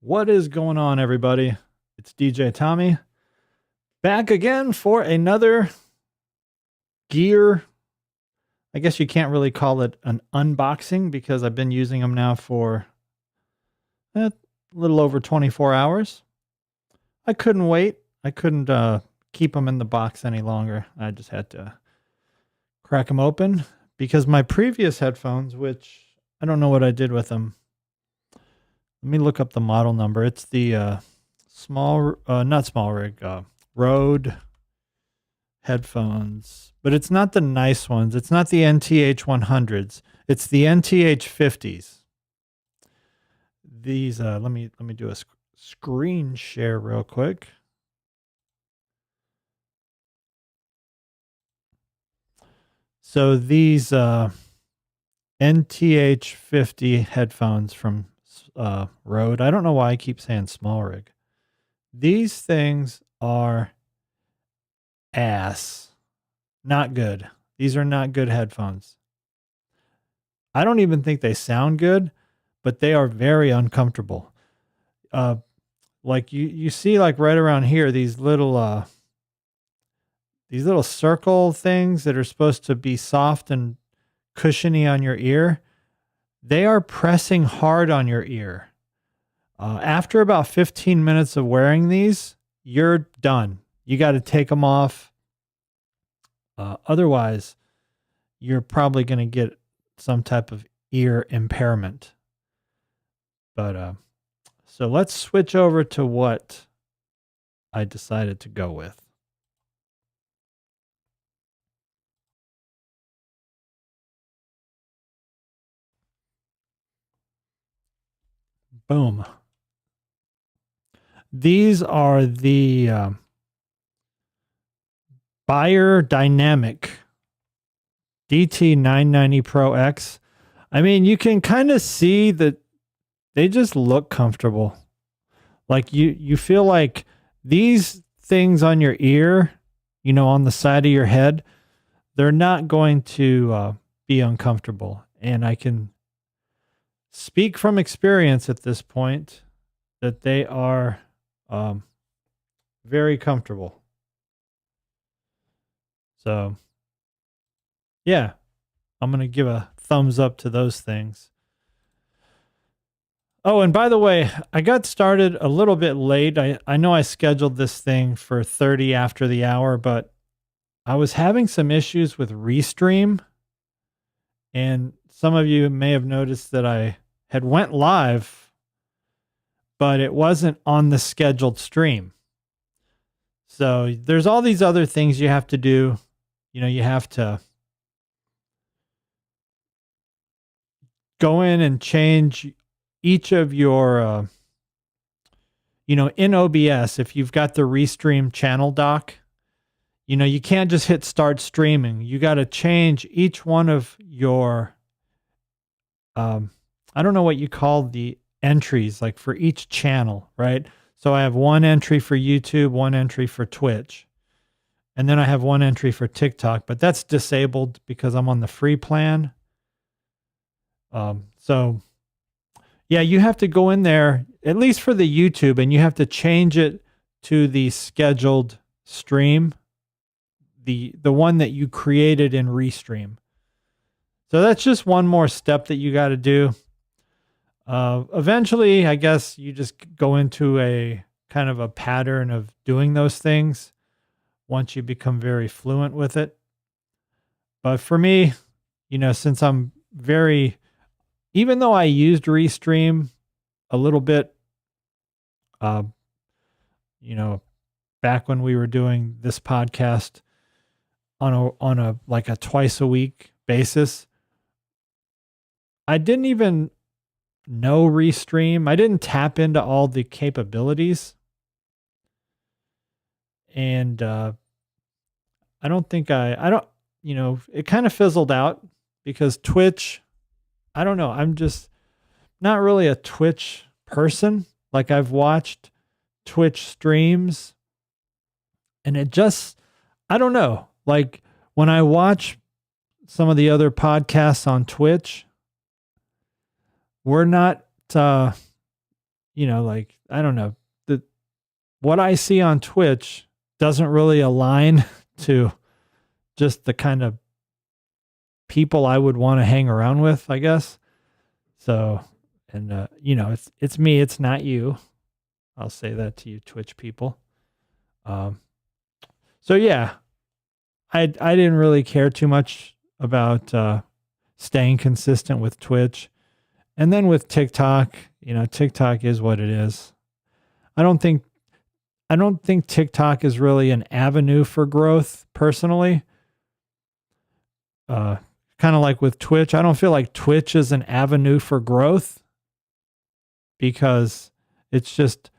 What is going on, everybody? It's DJ Tommy back again for another gear. I guess you can't really call it an unboxing because I've been using them now for a little over 24 hours. I couldn't wait. I couldn't keep them in the box any longer. I just had to crack them open because my previous headphones, which I don't know what I did with them. Let me look up the model number. It's the Rode headphones, but it's not the nice ones. It's not the NTH 100s. It's the NTH 50s. These, let me do a screen share real quick. So these NTH 50 headphones from Rode. I don't know why I keep saying small rig. These things are ass. Not good. These are not good headphones. I don't even think they sound good, but they are very uncomfortable. Like you see like right around here, these little circle things that are supposed to be soft and cushiony on your ear. They are pressing hard on your ear. After about 15 minutes of wearing these, you're done. You got to take them off. Otherwise, you're probably going to get some type of ear impairment. But so let's switch over to what I decided to go with. Boom. These are the Beyerdynamic DT990 Pro X. I mean, you can kind of see that they just look comfortable. Like you feel like these things on your ear, you know, on the side of your head, they're not going to be uncomfortable. And I can speak from experience at this point that they are very comfortable. So, yeah, I'm going to give a thumbs up to those things. Oh, and by the way, I got started a little bit late. I know I scheduled this thing for 30 after the hour, but I was having some issues with Restream. And some of you may have noticed that I had went live, but it wasn't on the scheduled stream. So there's all these other things you have to do. You know, you have to go in and change each of your, in OBS, if you've got the Restream channel dock, you know, you can't just hit start streaming. You got to change each one of your, I don't know what you call the entries, like for each channel, right? So I have one entry for YouTube, one entry for Twitch, and then I have one entry for TikTok, but that's disabled because I'm on the free plan. So yeah, you have to go in there, at least for the YouTube, and you have to change it to the scheduled stream, the one that you created in Restream. So that's just one more step that you got to do. Eventually, I guess you just go into a kind of a pattern of doing those things once you become very fluent with it. But for me, you know, since I'm even though I used Restream a little bit, you know, back when we were doing this podcast on a like a twice a week basis, I didn't even know Restream. I didn't tap into all the capabilities. And I don't, you know, it kind of fizzled out because Twitch, I don't know. I'm just not really a Twitch person. Like I've watched Twitch streams and it just, I don't know. Like when I watch some of the other podcasts on Twitch, we're not like, I don't know, what I see on Twitch doesn't really align to just the kind of people I would want to hang around with, I guess. So, and it's me, it's not you. I'll say that to you, Twitch people. So yeah, I didn't really care too much about staying consistent with Twitch. And then with TikTok, TikTok is what it is. I don't think TikTok is really an avenue for growth personally. Kind of like with Twitch, I don't feel like Twitch is an avenue for growth because it's just,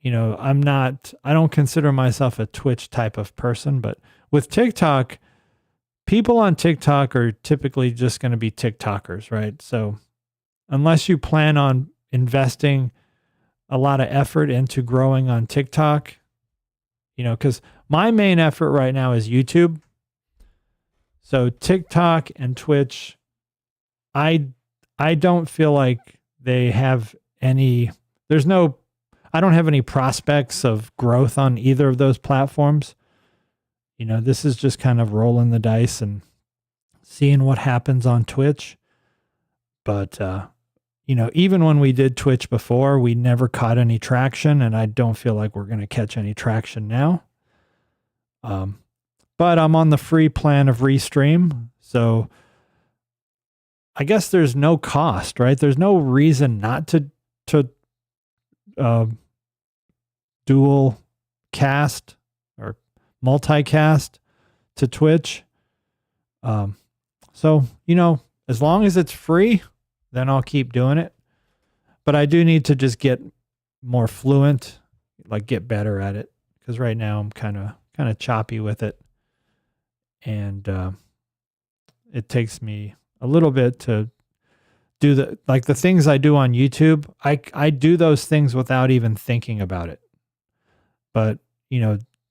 I don't consider myself a Twitch type of person, but with TikTok, people on TikTok are typically just going to be TikTokers, right? So unless you plan on investing a lot of effort into growing on TikTok, because my main effort right now is YouTube. So TikTok and Twitch, I don't feel like they have any, I don't have any prospects of growth on either of those platforms. This is just kind of rolling the dice and seeing what happens on Twitch. But, even when we did Twitch before, we never caught any traction, and I don't feel like we're going to catch any traction now. But I'm on the free plan of Restream, so I guess there's no cost, right? There's no reason not to dual cast or multicast to Twitch. So, as long as it's free, then I'll keep doing it. But I do need to just get more fluent, like get better at it. Because right now I'm kind of choppy with it. And it takes me a little bit to do the things I do on YouTube. I do those things without even thinking about it. But,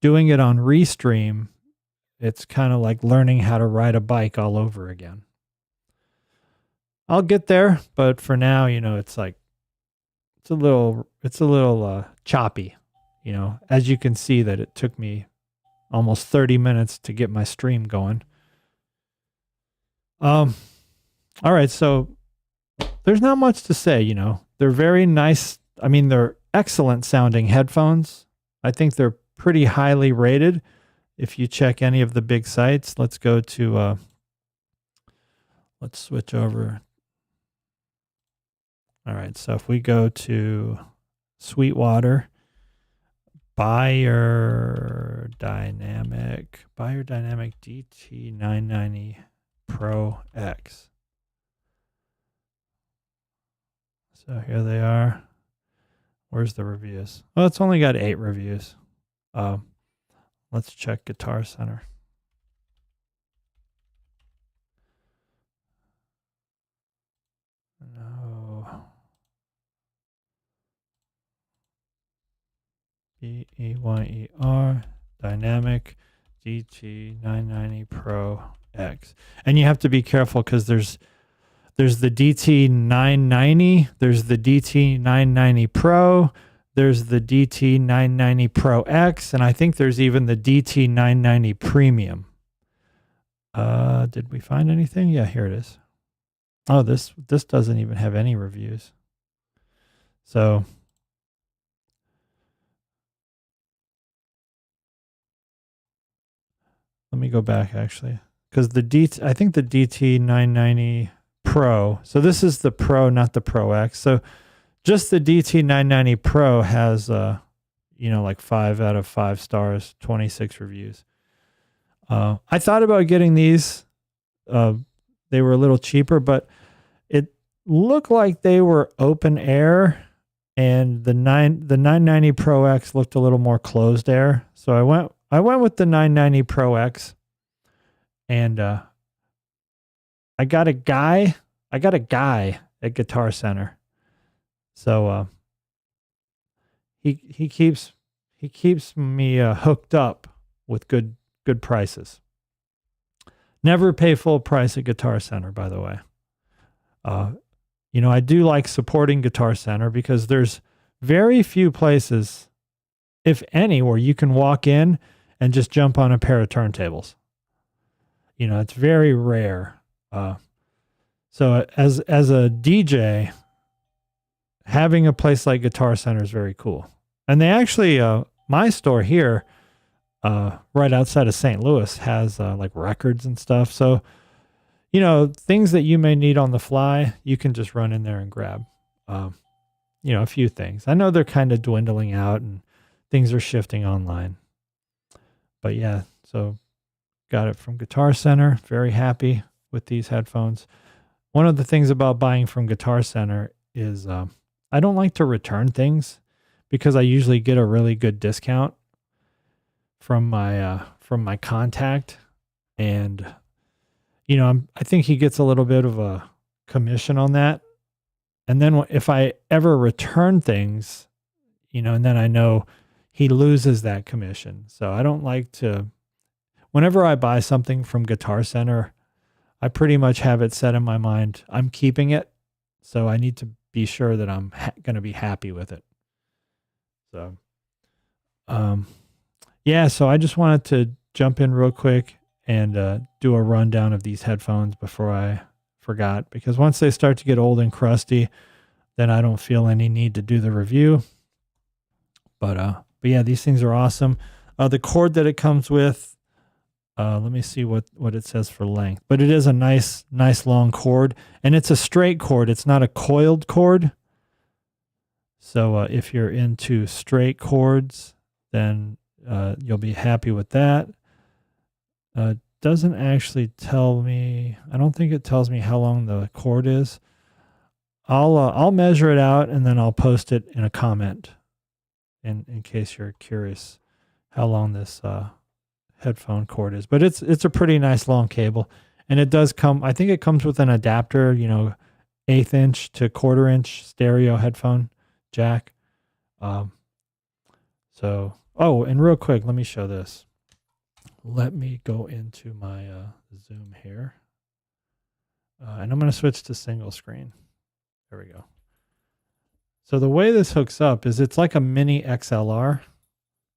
doing it on Restream, it's kind of like learning how to ride a bike all over again. I'll get there, but for now, it's like, it's a little choppy, as you can see that it took me almost 30 minutes to get my stream going. All right. So there's not much to say, they're very nice. I mean, they're excellent sounding headphones. I think they're pretty highly rated. If you check any of the big sites, let's go to, let's switch over. All right, so if we go to Sweetwater, Beyerdynamic DT990 Pro X. So here they are. Where's the reviews? Well, it's only got 8 reviews. Let's check Guitar Center. No. Beyer Dynamic DT990 Pro X. And you have to be careful because there's the DT990, there's the DT990 Pro, there's the DT990 Pro X, and I think there's even the DT990 Premium. Did we find anything? Yeah, here it is. Oh, this doesn't even have any reviews. So let me go back actually, because I think the DT990 Pro. So this is the Pro, not the Pro X. So just the DT990 Pro has, like 5 out of 5 stars, 26 reviews. I thought about getting these. They were a little cheaper, but it looked like they were open air, and the 990 Pro X looked a little more closed air. So I went with the 990 Pro X, and I got a guy at Guitar Center. So he keeps me hooked up with good prices. Never pay full price at Guitar Center, by the way. You know, I do like supporting Guitar Center because there's very few places, if any, where you can walk in and just jump on a pair of turntables. You know, it's very rare. So as a DJ, having a place like Guitar Center is very cool. And they actually, my store here, right outside of St. Louis, has like records and stuff. So, you know, things that you may need on the fly, you can just run in there and grab, you know, a few things. I know they're kind of dwindling out and things are shifting online. But yeah, so got it from Guitar Center. Very happy with these headphones. One of the things about buying from Guitar Center is I don't like to return things because I usually get a really good discount from my contact. And you know, I think he gets a little bit of a commission on that. And then if I ever return things, you know, and then I know he loses that commission. So I don't like to, whenever I buy something from Guitar Center, I pretty much have it set in my mind, I'm keeping it. So I need to be sure that I'm going to be happy with it. So, yeah, so I just wanted to jump in real quick and do a rundown of these headphones before I forgot, because once they start to get old and crusty, then I don't feel any need to do the review. But yeah, these things are awesome. The cord that it comes with, let me see what it says for length, but it is a nice long cord, and it's a straight cord. It's not a coiled cord. So if you're into straight cords, then you'll be happy with that. Doesn't actually tell me, I don't think it tells me how long the cord is. I'll measure it out and then I'll post it in a comment in case you're curious how long this headphone cord is. But it's a pretty nice long cable, and it does come, I think it comes with an adapter, you know, 1/8 inch to 1/4 inch stereo headphone jack. So, oh, and real quick, let me show this. Let me go into my Zoom here. And I'm going to switch to single screen. There we go. So the way this hooks up is it's like a mini XLR.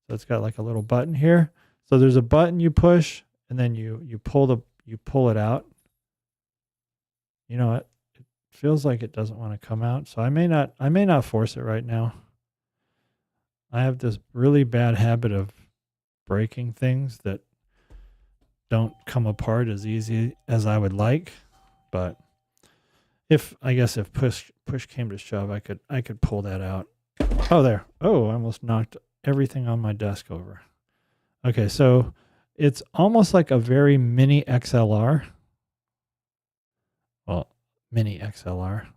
So it's got like a little button here. So there's a button you push, and then you pull it out. You know, it feels like it doesn't want to come out. So I may not force it right now. I have this really bad habit of breaking things that don't come apart as easy as I would like. But I guess if push came to shove, I could pull that out. Oh, there. Oh, I almost knocked everything on my desk over. Okay, so it's almost like a very mini XLR. Well, mini XLR.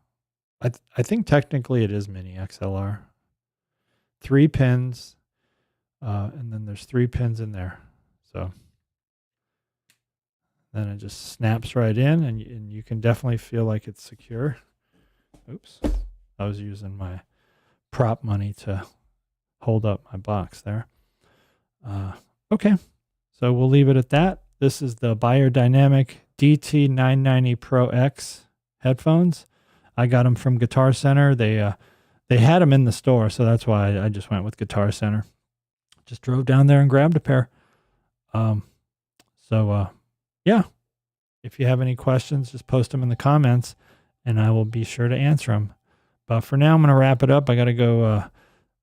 I think technically it is mini XLR. 3 pins, and then there's 3 pins in there. So then it just snaps right in, and you can definitely feel like it's secure. Oops, I was using my prop money to hold up my box there. Okay, so we'll leave it at that. This is the Beyerdynamic DT990 Pro X headphones. I got them from Guitar Center. They had them in the store, so that's why I just went with Guitar Center. Just drove down there and grabbed a pair. Yeah, if you have any questions, just post them in the comments, and I will be sure to answer them. But for now, I'm going to wrap it up. I got to go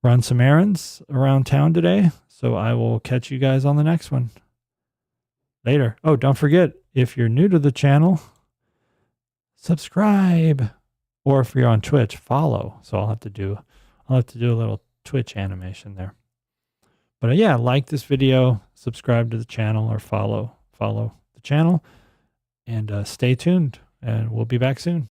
run some errands around town today, so I will catch you guys on the next one. Later. Oh, don't forget, if you're new to the channel, subscribe. Or if you're on Twitch, follow. So I'll have to do a little Twitch animation there. But yeah, like this video, subscribe to the channel, or follow the channel, and stay tuned, and we'll be back soon.